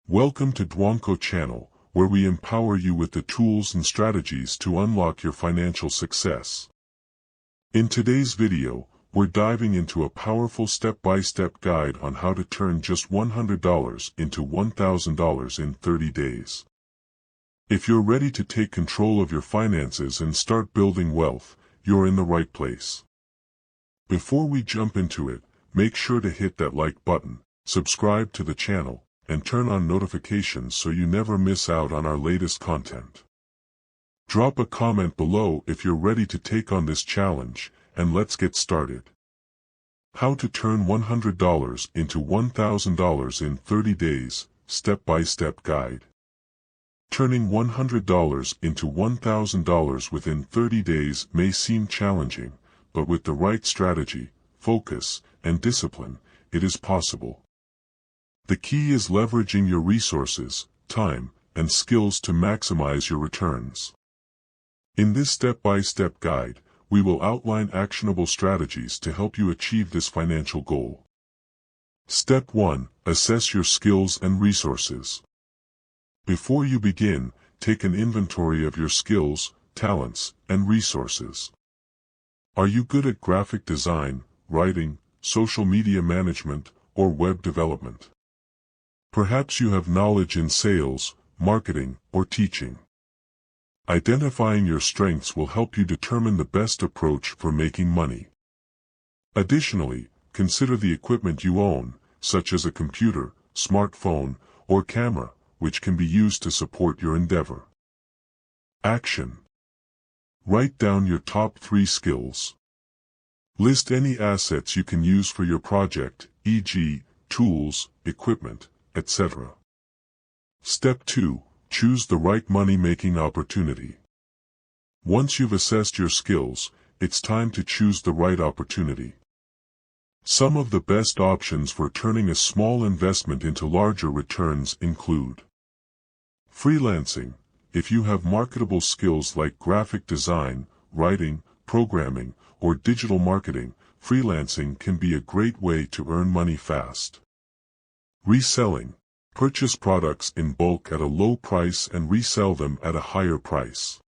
Welcome to Dwanko channel, where we empower you with the tools and strategies to unlock your financial success. In today's video, we're diving into a powerful step-by-step guide on how to turn just $100 into $1,000 in 30 days. If you're ready to take control of your finances and start building wealth, you're in the right place. Before we jump into it, make sure to hit that like button, subscribe to the channel, and turn on notifications so you never miss out on our latest content. Drop a comment below if you're ready to take on this challenge, and let's get started. How to turn $100 into $1,000 in 30 days, step-by-step guide. Turning $100 into $1,000 within 30 days may seem challenging, but with the right strategy, focus, and discipline, it is possible. The key is leveraging your resources, time, and skills to maximize your returns. In this step-by-step guide, we will outline actionable strategies to help you achieve this financial goal. Step 1. Assess your skills and resources. Before you begin, take an inventory of your skills, talents, and resources. Are you good at graphic design, writing, social media management, or web development? Perhaps you have knowledge in sales, marketing, or teaching. Identifying your strengths will help you determine the best approach for making money. Additionally, consider the equipment you own, such as a computer, smartphone, or camera, which can be used to support your endeavor. Action. Write down your top 3 skills. List any assets you can use for your project, e.g., tools, equipment, etc. Step 2. Choose the right money-making opportunity. Once you've assessed your skills, it's time to choose the right opportunity. Some of the best options for turning a small investment into larger returns include freelancing. If you have marketable skills like graphic design, writing, programming, or digital marketing, freelancing can be a great way to earn money fast. Reselling. Purchase products in bulk at a low price and resell them at a higher price.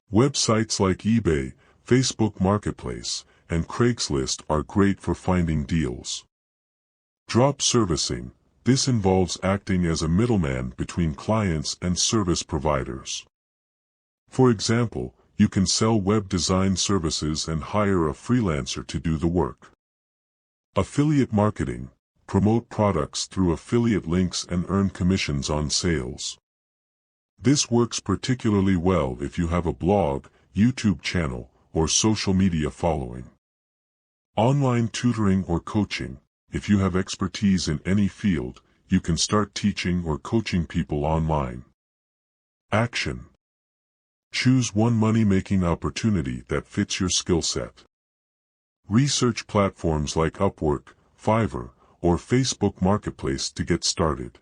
Websites like eBay, Facebook Marketplace, and Craigslist are great for finding deals. Drop servicing. This involves acting as a middleman between clients and service providers. For example, you can sell web design services and hire a freelancer to do the work. Affiliate marketing. Promote products through affiliate links and earn commissions on sales. This works particularly well if you have a blog, YouTube channel, or social media following. Online tutoring or coaching. If you have expertise in any field, you can start teaching or coaching people online. Action. Choose one money-making opportunity that fits your skill set. Research platforms like Upwork, Fiverr, or Facebook Marketplace to get started.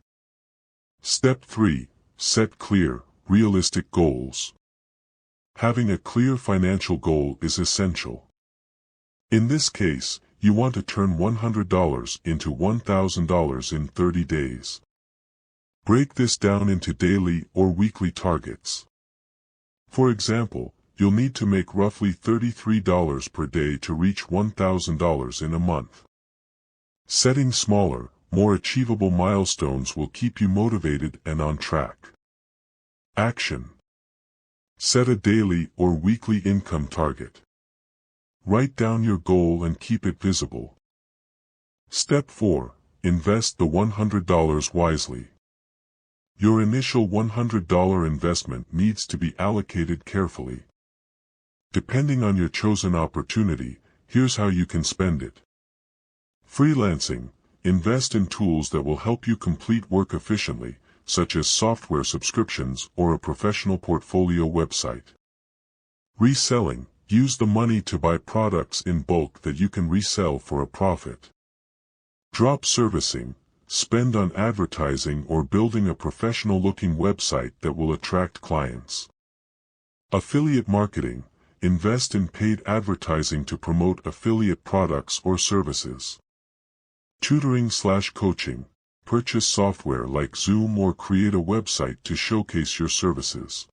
Step 3. Set clear, realistic goals. Having a clear financial goal is essential. In this case, you want to turn $100 into $1,000 in 30 days. Break this down into daily or weekly targets. For example, you'll need to make roughly $33 per day to reach $1,000 in a month. Setting smaller, more achievable milestones will keep you motivated and on track. Action. Set a daily or weekly income target. Write down your goal and keep it visible. Step 4. Invest the $100 wisely. Your initial $100 investment needs to be allocated carefully. Depending on your chosen opportunity, here's how you can spend it. Freelancing. Invest in tools that will help you complete work efficiently, such as software subscriptions or a professional portfolio website. Reselling. Use the money to buy products in bulk that you can resell for a profit. Drop servicing. Spend on advertising or building a professional-looking website that will attract clients. Affiliate marketing. Invest in paid advertising to promote affiliate products or services. Tutoring/coaching. purchase software like Zoom or create a website to showcase your services.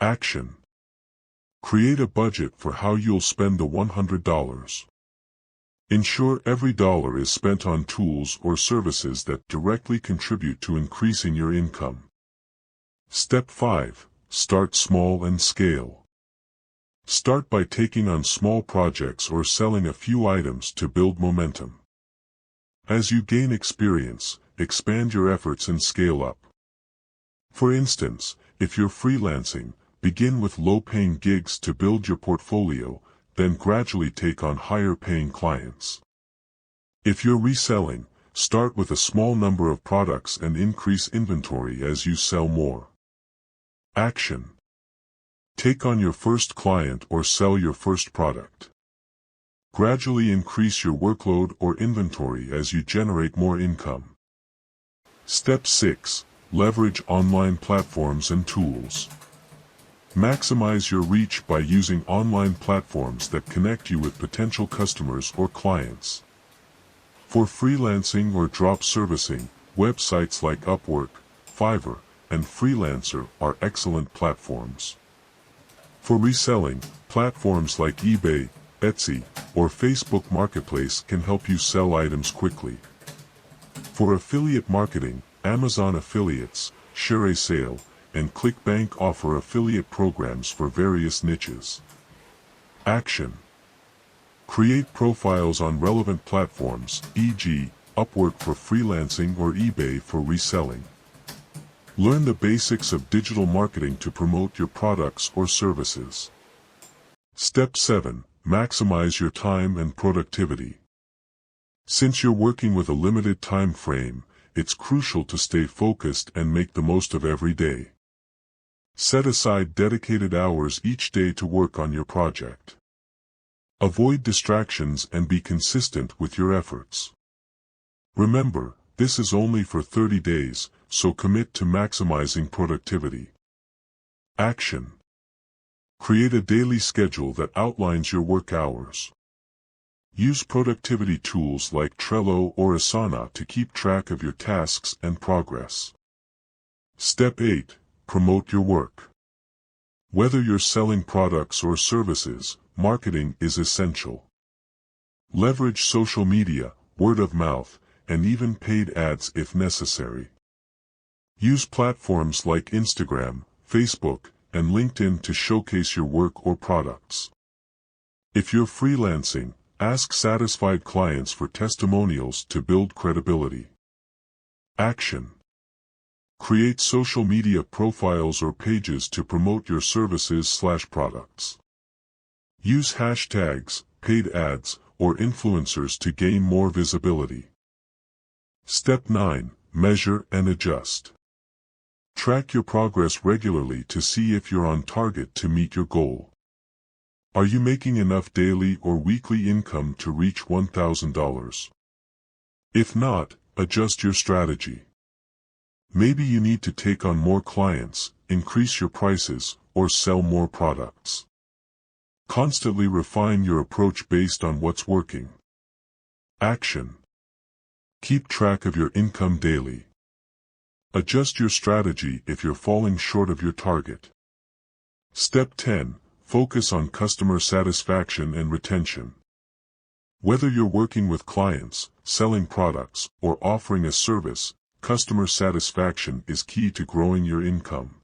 Action. Create a budget for how you'll spend the $100. Ensure every dollar is spent on tools or services that directly contribute to increasing your income. Step 5. Start small and scale. Start by taking on small projects or selling a few items to build momentum. As you gain experience, expand your efforts and scale up. For instance, if you're freelancing, begin with low-paying gigs to build your portfolio, then gradually take on higher-paying clients. If you're reselling, start with a small number of products and increase inventory as you sell more. Action. Take on your first client or sell your first product. Gradually increase your workload or inventory as you generate more income. Step 6. Leverage online platforms and tools. Maximize your reach by using online platforms that connect you with potential customers or clients. For freelancing or drop servicing, websites like Upwork, Fiverr, and Freelancer are excellent platforms. For reselling, platforms like eBay, Etsy, or Facebook Marketplace can help you sell items quickly. For affiliate marketing, Amazon Affiliates, ShareASale, and ClickBank offer affiliate programs for various niches. Action. Create profiles on relevant platforms, e.g., Upwork for freelancing or eBay for reselling. Learn the basics of digital marketing to promote your products or services. Step 7. Maximize your time and productivity. Since you're working with a limited time frame, it's crucial to stay focused and make the most of every day. Set aside dedicated hours each day to work on your project. Avoid distractions and be consistent with your efforts. Remember, this is only for 30 days, so commit to maximizing productivity. Action. Create a daily schedule that outlines your work hours. Use productivity tools like Trello or Asana to keep track of your tasks and progress. Step 8. Promote your work. Whether you're selling products or services, marketing is essential. Leverage social media, word of mouth, and even paid ads if necessary. Use platforms like Instagram, Facebook, and LinkedIn to showcase your work or products. If you're freelancing, ask satisfied clients for testimonials to build credibility. Action. Create social media profiles or pages to promote your services/products. Use hashtags, paid ads, or influencers to gain more visibility. Step 9. Measure and adjust. Track your progress regularly to see if you're on target to meet your goal. Are you making enough daily or weekly income to reach $1,000? If not, adjust your strategy. Maybe you need to take on more clients, increase your prices, or sell more products. Constantly refine your approach based on what's working. Action. Keep track of your income daily. Adjust your strategy if you're falling short of your target. Step 10. Focus on customer satisfaction and retention. Whether you're working with clients, selling products, or offering a service, customer satisfaction is key to growing your income.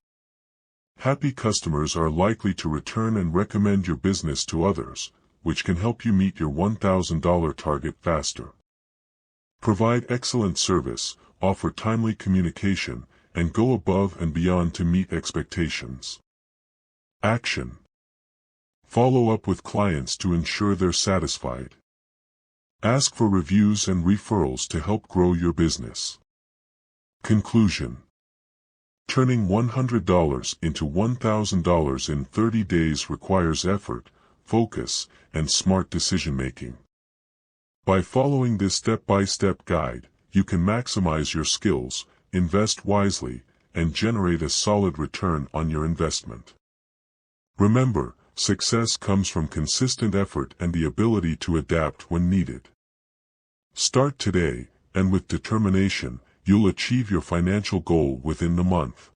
Happy customers are likely to return and recommend your business to others, which can help you meet your $1,000 target faster. Provide excellent service, offer timely communication, and go above and beyond to meet expectations. Action. Follow up with clients to ensure they're satisfied. Ask for reviews and referrals to help grow your business. Conclusion. Turning $100 into $1,000 in 30 days requires effort, focus, and smart decision-making. By following this step-by-step guide, you can maximize your skills, invest wisely, and generate a solid return on your investment. Remember, success comes from consistent effort and the ability to adapt when needed. Start today, and with determination, you'll achieve your financial goal within the month.